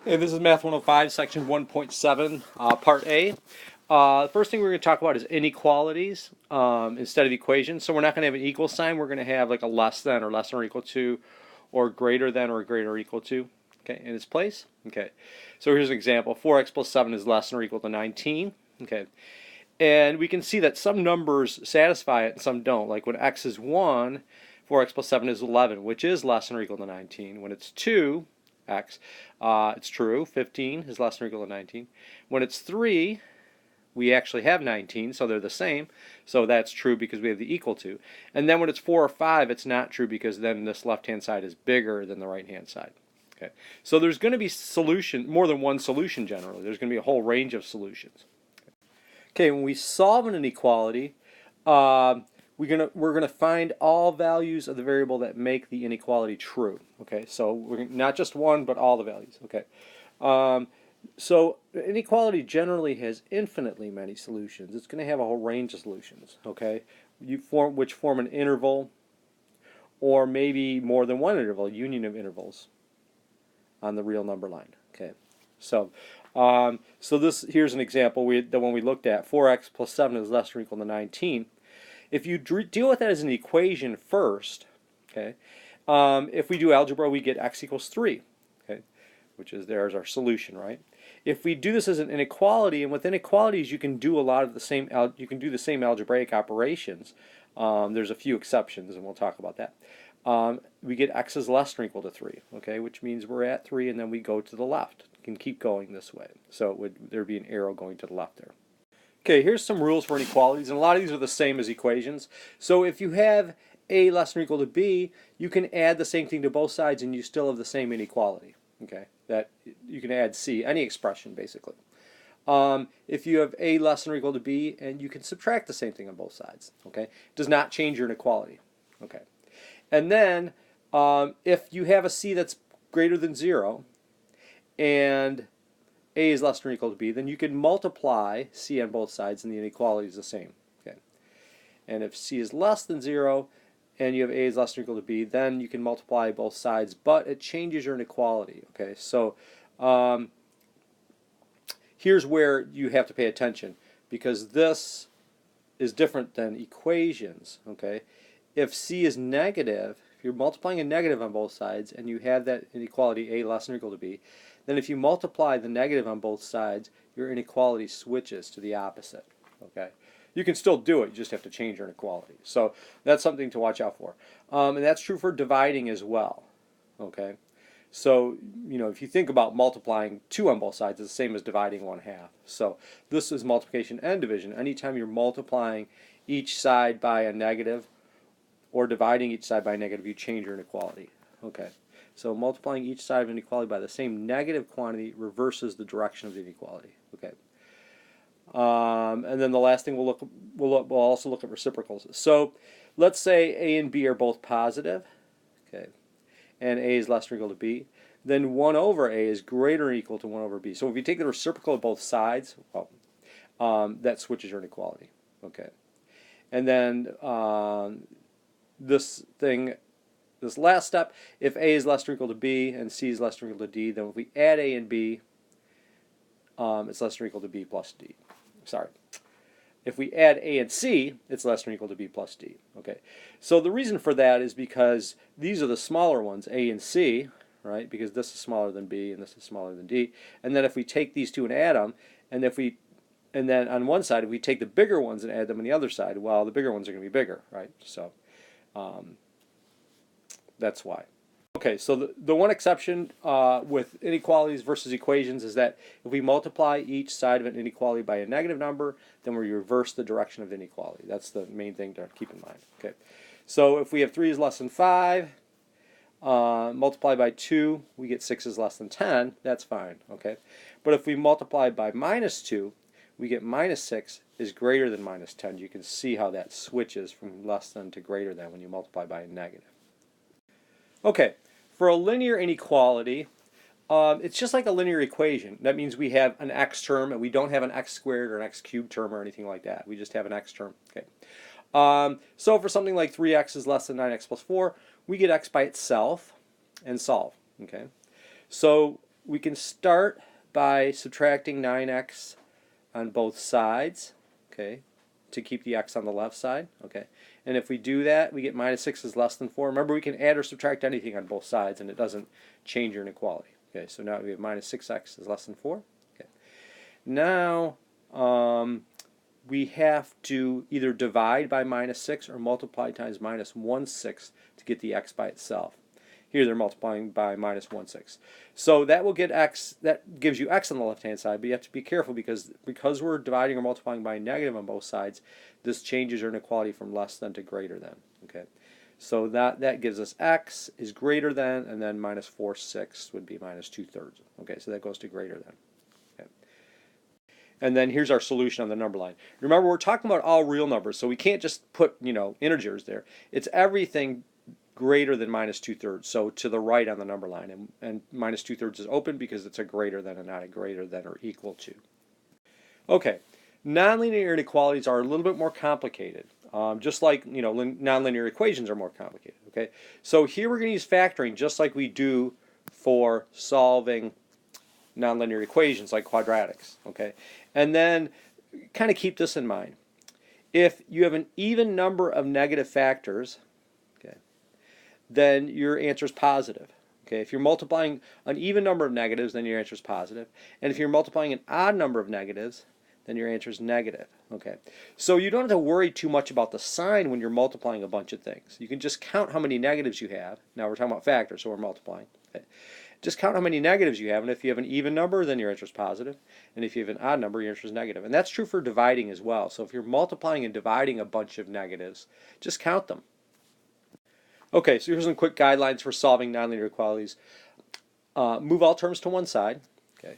Hey, this is Math 105, Section 1.7, Part A. The first thing we're going to talk about is inequalities instead of equations. So we're not going to have an equal sign. We're going to have like a less than or equal to or greater than or greater or equal to, okay, in its place. Okay, so here's an example. 4x plus 7 is less than or equal to 19. Okay, and we can see that some numbers satisfy it and some don't. Like when x is 1, 4x plus 7 is 11, which is less than or equal to 19. When it's 2, x, it's true, 15 is less than or equal to 19. When it's 3, we actually have 19, so they're the same, so that's true because we have the equal to. And then when it's 4 or 5, it's not true because then this left-hand side is bigger than the right-hand side. Okay, so there's going to be more than one solution generally. There's going to be a whole range of solutions. Okay, when we solve an inequality, we're gonna find all values of the variable that make the inequality true. Okay, so we're not just one, but all the values. Okay, so inequality generally has infinitely many solutions. It's going to have a whole range of solutions. Okay, which form an interval, or maybe more than one interval, a union of intervals on the real number line. Okay, so. Here's an example. The one we looked at. 4x plus 7 is less than or equal to 19. If you deal with that as an equation first, okay, if we do algebra, we get x equals 3, okay, which is there's our solution, right? If we do this as an inequality, and with inequalities, you can do a lot of the same. You can do the same algebraic operations. There's a few exceptions, and we'll talk about that. We get x is less than or equal to 3, okay, which means we're at 3, and then we go to the left. You can keep going this way. So there'd be an arrow going to the left there. Okay, here's some rules for inequalities, and a lot of these are the same as equations. So if you have a less than or equal to b, you can add the same thing to both sides, and you still have the same inequality. Okay, that you can add c, any expression basically. If you have a less than or equal to b, and you can subtract the same thing on both sides. Okay, it does not change your inequality. Okay, and then if you have a c that's greater than 0, and a is less than or equal to b, then you can multiply c on both sides and the inequality is the same. Okay. And if c is less than 0 and you have a is less than or equal to b, then you can multiply both sides, but it changes your inequality. Okay, so here's where you have to pay attention because this is different than equations. Okay, if c is negative, if you're multiplying a negative on both sides and you have that inequality a less than or equal to b, then if you multiply the negative on both sides, your inequality switches to the opposite. Okay, you can still do it, you just have to change your inequality. So that's something to watch out for. And that's true for dividing as well. Okay, so if you think about multiplying 2 on both sides, it's the same as dividing 1/2. So this is multiplication and division. Anytime you're multiplying each side by a negative or dividing each side by a negative, you change your inequality. Okay, so multiplying each side of an inequality by the same negative quantity reverses the direction of the inequality. Okay, and then the last thing we'll also look at reciprocals. So let's say a and b are both positive. Okay, and a is less than or equal to b. Then 1 over a is greater or equal to 1 over b. So if you take the reciprocal of both sides, well, that switches your inequality. Okay, and then this last step, if a is less than or equal to b and c is less than or equal to d, then if we add a and b, it's less than or equal to b plus d. Sorry. If we add a and c, it's less than or equal to b plus d. Okay. So the reason for that is because these are the smaller ones, a and c, right? Because this is smaller than b and this is smaller than d. And then if we take these two and add them, and then on one side, if we take the bigger ones and add them on the other side, well, the bigger ones are going to be bigger, right? So that's why. Okay, so the one exception with inequalities versus equations is that if we multiply each side of an inequality by a negative number, then we reverse the direction of the inequality. That's the main thing to keep in mind. Okay, so if we have 3 is less than 5, multiply by 2, we get 6 is less than 10. That's fine. Okay, but if we multiply by minus 2, we get minus 6 is greater than minus 10. You can see how that switches from less than to greater than when you multiply by a negative. Okay, for a linear inequality, it's just like a linear equation. That means we have an x term and we don't have an x squared or an x cubed term or anything like that. We just have an x term. Okay. So for something like 3x is less than 9x plus 4, we get x by itself and solve. Okay. So we can start by subtracting 9x on both sides, okay, to keep the x on the left side, okay. And if we do that, we get minus 6 is less than 4. Remember, we can add or subtract anything on both sides, and it doesn't change your inequality. Okay, so now we have minus 6x is less than 4. Okay. Now we have to either divide by minus 6 or multiply times minus 1/6 to get the x by itself. Here they're multiplying by minus 1/6. So that will get x, that gives you x on the left-hand side, but you have to be careful because we're dividing or multiplying by negative on both sides, this changes your inequality from less than to greater than. Okay, so that gives us x is greater than, and then minus 4/6 would be minus 2/3. Okay, so that goes to greater than. Okay. And then here's our solution on the number line. Remember, we're talking about all real numbers, so we can't just put, integers there. It's everything greater than minus 2/3, so to the right on the number line, and minus 2/3 is open because it's a greater than and not a greater than or equal to. Okay, nonlinear inequalities are a little bit more complicated, just like nonlinear equations are more complicated. Okay, so here we're going to use factoring just like we do for solving nonlinear equations like quadratics. Okay, and then kind of keep this in mind. If you have an even number of negative factors, then your answer is positive. Okay, if you're multiplying an even number of negatives, then your answer is positive. And if you're multiplying an odd number of negatives, then your answer is negative. Okay, so you don't have to worry too much about the sign when you're multiplying a bunch of things. You can just count how many negatives you have. Now we're talking about factors, so we're multiplying. Okay. Just count how many negatives you have, and if you have an even number, then your answer is positive. And if you have an odd number, your answer is negative. And that's true for dividing as well. So if you're multiplying and dividing a bunch of negatives, just count them. Okay, so here's some quick guidelines for solving nonlinear equalities. Move all terms to one side. Okay,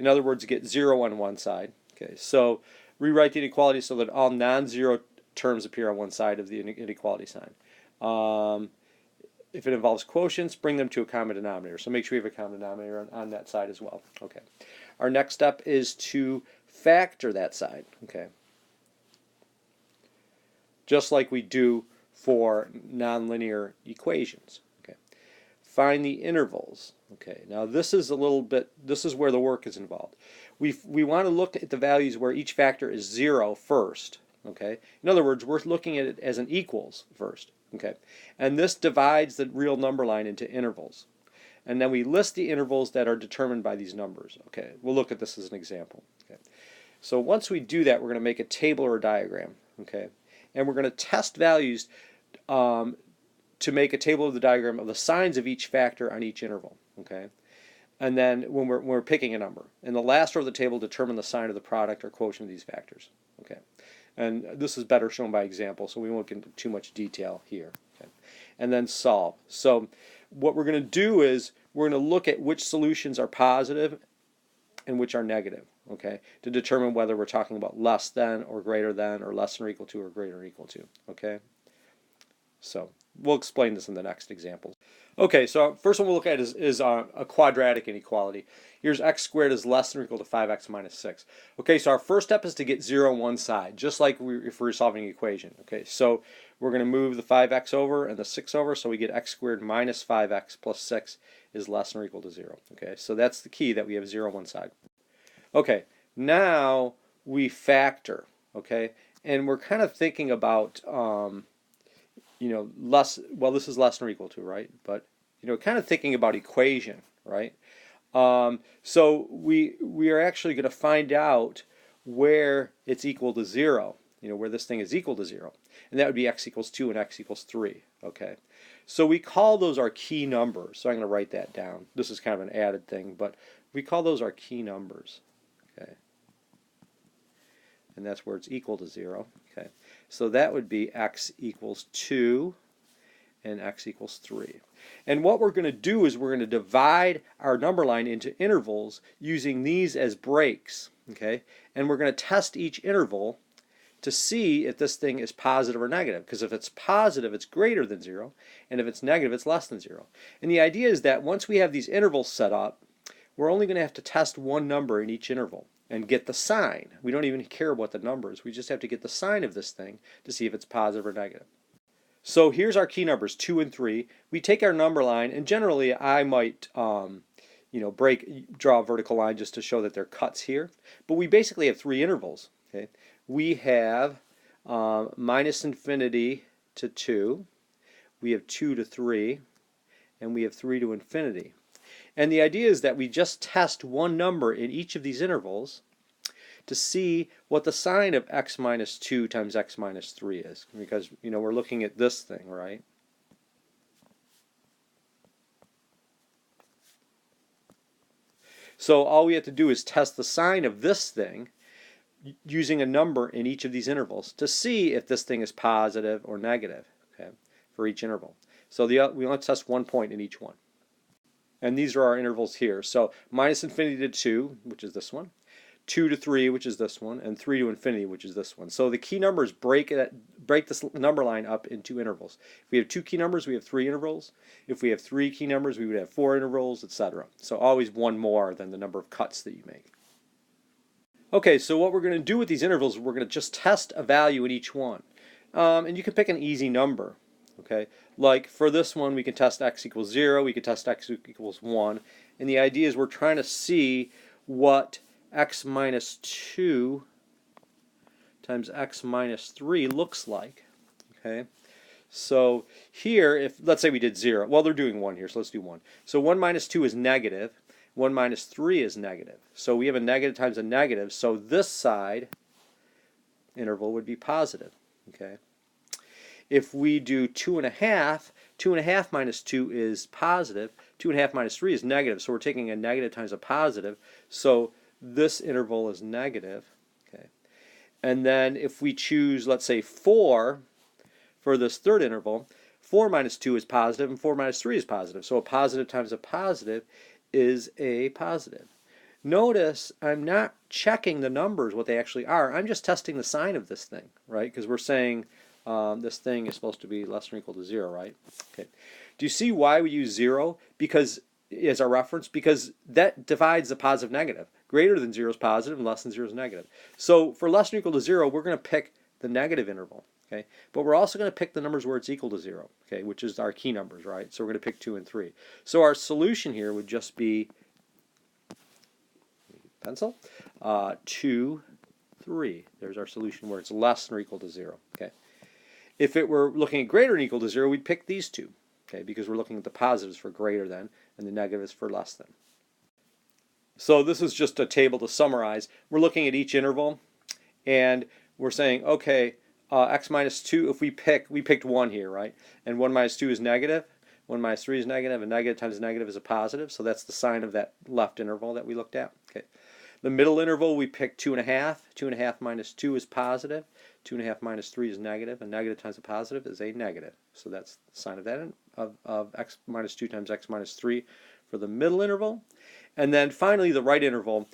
in other words, get 0 on one side. Okay, so rewrite the inequality so that all non-zero terms appear on one side of the inequality sign. If it involves quotients, bring them to a common denominator. So make sure you have a common denominator on that side as well. Okay, our next step is to factor that side. Okay, just like we do for nonlinear equations. Okay, find the intervals. Okay, now this is where the work is involved. We want to look at the values where each factor is 0 first. Okay, in other words, we're looking at it as an equals first. Okay, and this divides the real number line into intervals, and then we list the intervals that are determined by these numbers. Okay, we'll look at this as an example. Okay, so once we do that, we're going to make a table or a diagram. Okay, and we're going to test values to make a table of the diagram of the signs of each factor on each interval. Okay, and then when we're picking a number, and the last row of the table determine the sign of the product or quotient of these factors. Okay, and this is better shown by example, so we won't get into too much detail here. Okay, and then solve. So what we're going to do is we're going to look at which solutions are positive and which are negative. Okay, to determine whether we're talking about less than or greater than, or less than or equal to or greater or equal to. Okay, so we'll explain this in the next example. Okay, so first one we'll look at is a quadratic inequality. Here's x squared is less than or equal to 5x minus 6. Okay, so our first step is to get 0 on one side, just like if we're solving an equation. Okay, so we're going to move the 5x over and the 6 over, so we get x squared minus 5x plus 6 is less than or equal to 0. Okay, so that's the key, that we have 0 on one side. Okay, now we factor. Okay, and we're kind of thinking about this is less than or equal to, right? But kind of thinking about equation, right? So we are actually going to find out where it's equal to 0, where this thing is equal to 0, and that would be x equals 2 and x equals 3. Okay, so we call those our key numbers. So I'm going to write that down. This is kind of an added thing, but we call those our key numbers. Okay, and that's where it's equal to 0. Okay, so that would be x equals 2 and x equals 3. And what we're going to do is we're going to divide our number line into intervals using these as breaks. Okay, and we're going to test each interval to see if this thing is positive or negative, because if it's positive, it's greater than 0, and if it's negative, it's less than 0. And the idea is that once we have these intervals set up, we're only going to have to test one number in each interval and get the sign. We don't even care what the number is. We just have to get the sign of this thing to see if it's positive or negative. So here's our key numbers, 2 and 3. We take our number line, and generally I might draw a vertical line just to show that they're cuts here. But we basically have three intervals. Okay, we have minus infinity to 2, we have 2 to 3, and we have 3 to infinity. And the idea is that we just test one number in each of these intervals to see what the sign of x minus 2 times x minus 3 is, because we're looking at this thing, right? So all we have to do is test the sign of this thing using a number in each of these intervals to see if this thing is positive or negative, okay, for each interval. So we only test 1 point in each one. And these are our intervals here. So minus infinity to 2, which is this one, 2 to 3, which is this one, and 3 to infinity, which is this one. So the key numbers break this number line up into intervals. If we have 2 key numbers, we have 3 intervals. If we have 3 key numbers, we would have 4 intervals, etc. So always one more than the number of cuts that you make. Okay, so what we're going to do with these intervals, we're going to just test a value in each one. And you can pick an easy number. Okay, like for this one, we can test x equals 0, we can test x equals 1. And the idea is we're trying to see what x minus 2 times x minus 3 looks like. Okay, so here, if let's say we did 0, well, they're doing 1 here, so let's do 1. So 1 minus 2 is negative, 1 minus 3 is negative. So we have a negative times a negative, so this side interval would be positive. Okay. If we do 2.5, 2.5 minus 2 is positive, 2.5 minus 3 is negative, so we're taking a negative times a positive, so this interval is negative. Okay. And then if we choose, let's say, 4 for this third interval, 4 minus 2 is positive and 4 minus 3 is positive, so a positive times a positive is a positive. Notice I'm not checking the numbers, what they actually are. I'm just testing the sign of this thing, right? Because we're saying this thing is supposed to be less than or equal to 0, right? Okay. Do you see why we use 0? Because as our reference, because that divides the positive negative. Greater than 0 is positive and less than 0 is negative. So for less than or equal to 0, we're going to pick the negative interval. Okay. But we're also going to pick the numbers where it's equal to 0, okay, which is our key numbers, right? So we're going to pick 2 and 3. So our solution here would just be pencil 2, 3. There's our solution where it's less than or equal to 0. Okay. If it were looking at greater than or equal to 0, we'd pick these two, okay, because we're looking at the positives for greater than and the negatives for less than. So this is just a table to summarize. We're looking at each interval, and we're saying, okay, x minus 2, if we picked 1 here, right? And 1 minus 2 is negative, 1 minus 3 is negative, and negative times negative is a positive, so that's the sign of that left interval that we looked at. Okay. The middle interval, we picked 2.5. 2.5 minus 2 is positive. 2.5 minus 3 is negative. A negative times a positive is a negative. So that's the sign of that, of x minus 2 times x minus 3 for the middle interval. And then finally, the right interval,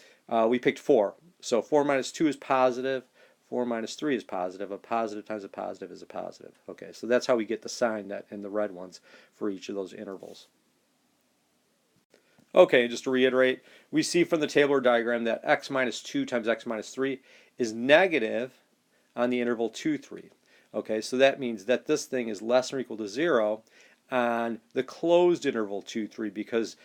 we picked 4. So 4 minus 2 is positive. 4 minus 3 is positive. A positive times a positive is a positive. Okay, so that's how we get the sign that in the red ones for each of those intervals. Okay, just to reiterate, we see from the table or diagram that x minus 2 times x minus 3 is negative on the interval 2, 3. Okay, so that means that this thing is less than or equal to 0 on the closed interval 2, 3 because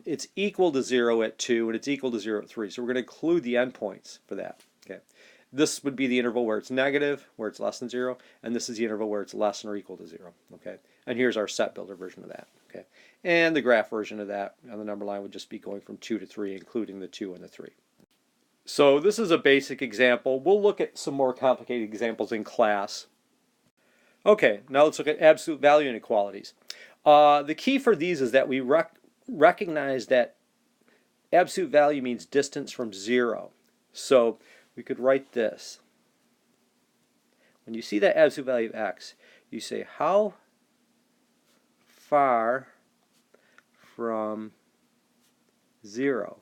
it's equal to 0 at 2 and it's equal to 0 at 3. So we're going to include the endpoints for that. Okay, this would be the interval where it's negative, where it's less than 0, and this is the interval where it's less than or equal to 0. Okay, and here's our set builder version of that. Okay, and the graph version of that on the number line would just be going from 2 to 3, including the 2 and the 3. So this is a basic example. We'll look at some more complicated examples in class. Okay, now let's look at absolute value inequalities. The key for these is that we recognize that absolute value means distance from 0. So we could write this. When you see that absolute value of x, you say how far from 0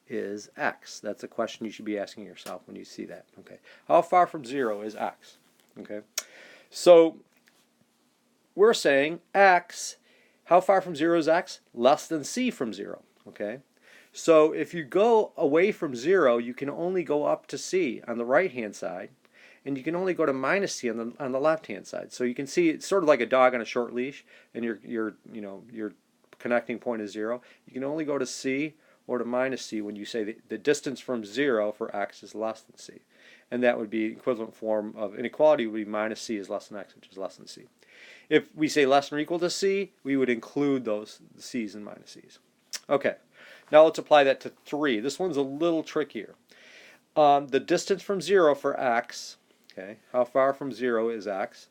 is x? That's a question you should be asking yourself when you see that. Okay, how far from 0 is x? Okay, so we're saying x, how far from 0 is x? Less than c from 0. Okay, so if you go away from 0, you can only go up to c on the right hand side, and you can only go to minus c on the left hand side. So you can see it's sort of like a dog on a short leash, and you're connecting point is 0, you can only go to c or to minus c when you say the distance from 0 for x is less than c. And that would be equivalent form of inequality would be minus c is less than x, which is less than c. If we say less than or equal to c, we would include those c's and minus c's. Okay, now let's apply that to 3. This one's a little trickier. The distance from 0 for x, okay, how far from 0 is x,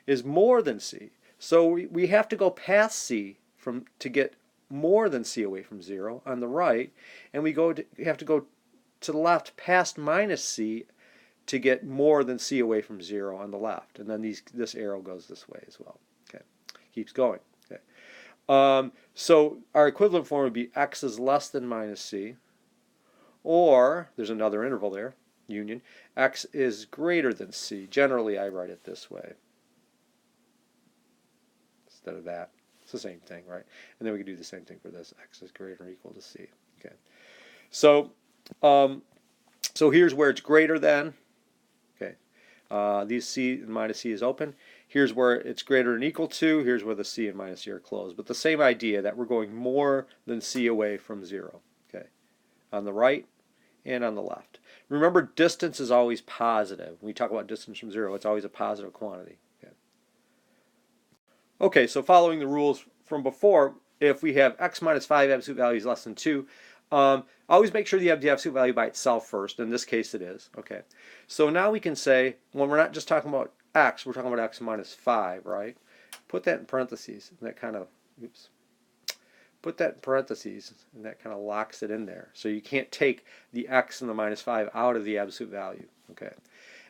is more than c. So we have to go past c to get more than c away from 0 on the right, and we have to go to the left past minus c to get more than c away from 0 on the left. And then this arrow goes this way as well. Okay, keeps going. Okay. So our equivalent form would be x is less than minus c, or there's another interval there, union, x is greater than c. Generally, I write it this way instead of that. It's the same thing, right? And then we can do the same thing for this. X is greater or equal to c. Okay. So, so here's where it's greater than. Okay. These c and minus c is open. Here's where it's greater than equal to. Here's where the c and minus c are closed. But the same idea that we're going more than c away from 0. Okay. On the right and on the left. Remember, distance is always positive. When we talk about distance from 0, it's always a positive quantity. Okay, so following the rules from before, if we have x minus 5 absolute value is less than 2, always make sure you have the absolute value by itself first. In this case, it is. Okay, so now we can say, when we're not just talking about x, we're talking about x minus 5, right? Put that in parentheses, and that kind of, oops. Put that in parentheses, and that kind of locks it in there. So you can't take the x and the minus 5 out of the absolute value. Okay,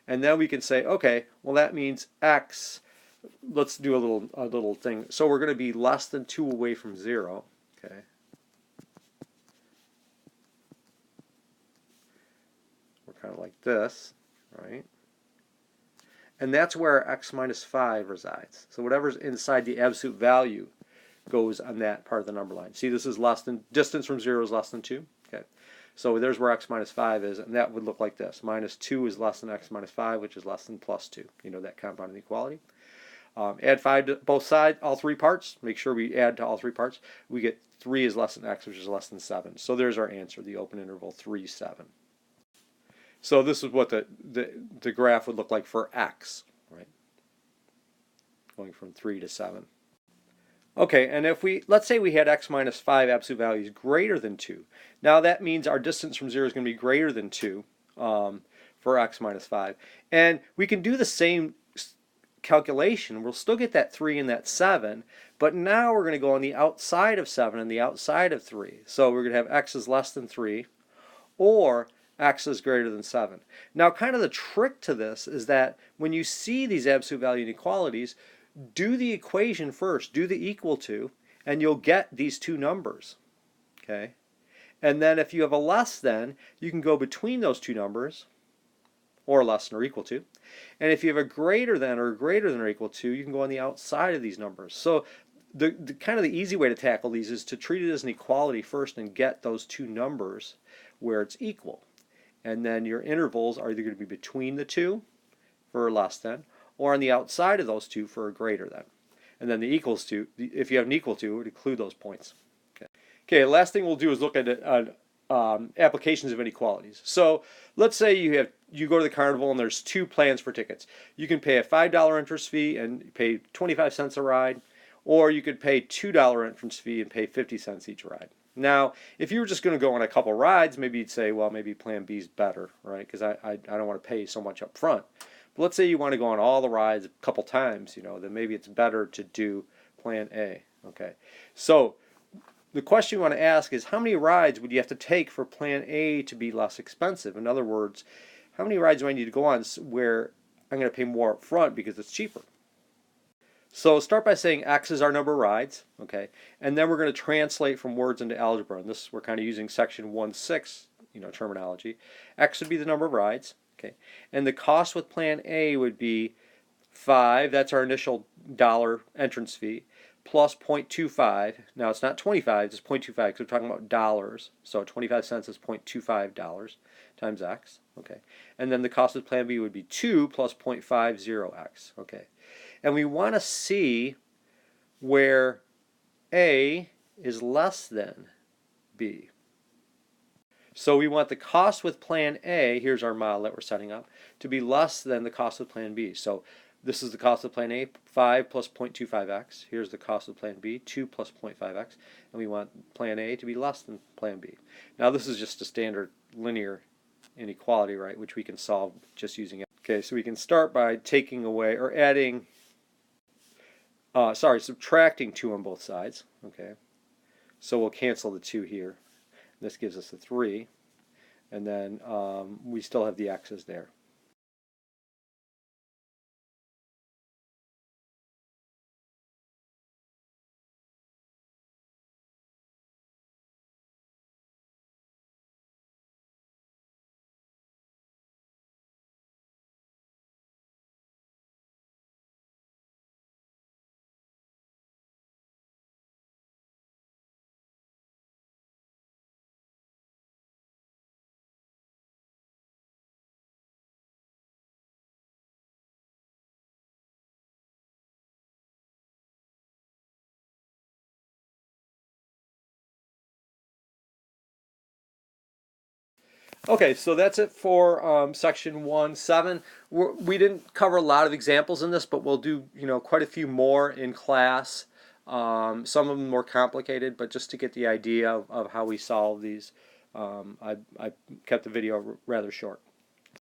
and then we can say, okay, well that means x. Let's do a little thing. So we're going to be less than 2 away from 0. Okay. We're kind of like this, right? And that's where x minus 5 resides. So whatever's inside the absolute value goes on that part of the number line. See, this is less than, distance from 0 is less than 2. Okay. So there's where x minus 5 is, and that would look like this. Minus 2 is less than x minus 5, which is less than plus 2. You know that compound inequality. Add 5 to both sides, all 3 parts. Make sure we add to all 3 parts. We get 3 is less than x, which is less than 7. So there's our answer, the open interval 3, 7. So this is what the graph would look like for x, right? Going from 3 to 7. Okay, and if let's say we had x minus 5 absolute values greater than 2. Now that means our distance from 0 is going to be greater than 2 for x minus 5. And we can do the same calculation. We'll still get that 3 and that 7, but now we're going to go on the outside of 7 and the outside of 3. So we're going to have x is less than 3 or x is greater than 7. Now kind of the trick to this is that when you see these absolute value inequalities, do the equation first, do the equal to, and you'll get these two numbers. Okay? And then if you have a less than, you can go between those two numbers, or less than or equal to. And if you have a greater than or equal to, you can go on the outside of these numbers. So the kind of the easy way to tackle these is to treat it as an equality first and get those two numbers where it's equal. And then your intervals are either going to be between the two for less than, or on the outside of those two for a greater than. And then the equals to, if you have an equal to, it would include those points. Okay, last thing we'll do is look at applications of inequalities. So let's say you go to the carnival and there's 2 plans for tickets. You can pay a $5 entrance fee and pay 25 cents a ride, or you could pay $2 entrance fee and pay 50 cents each ride. Now, if you were just going to go on a couple rides, maybe you'd say, well, maybe plan B is better, right? Because I don't want to pay so much up front. But let's say you want to go on all the rides a couple times, then maybe it's better to do plan A. Okay, so the question you want to ask is, how many rides would you have to take for plan A to be less expensive? In other words, how many rides do I need to go on where I'm going to pay more up front because it's cheaper? So start by saying x is our number of rides, okay, and then we're going to translate from words into algebra, and this we're kind of using section 1.6, terminology. X would be the number of rides, okay, and the cost with plan A would be 5. That's our initial dollar entrance fee, plus 0.25. Now it's not 25, it's 0.25 because we're talking about dollars. So 25 cents is $0.25 times x. Okay, and then the cost of plan B would be 2 plus 0.50x. Okay, and we want to see where A is less than B. So we want the cost with plan A, here's our model that we're setting up, to be less than the cost with plan B. So this is the cost of plan A, 5 plus 0.25x. Here's the cost of plan B, 2 plus 0.5x. And we want plan A to be less than plan B. Now this is just a standard linear inequality, right, which we can solve just using it. Okay, so we can start by taking away or adding, subtracting 2 on both sides. Okay, so we'll cancel the 2 here. This gives us a 3, and then we still have the x's there. Okay, so that's it for section 1.7. We didn't cover a lot of examples in this, but we'll do quite a few more in class. Some of them more complicated, but just to get the idea of how we solve these, I kept the video rather short.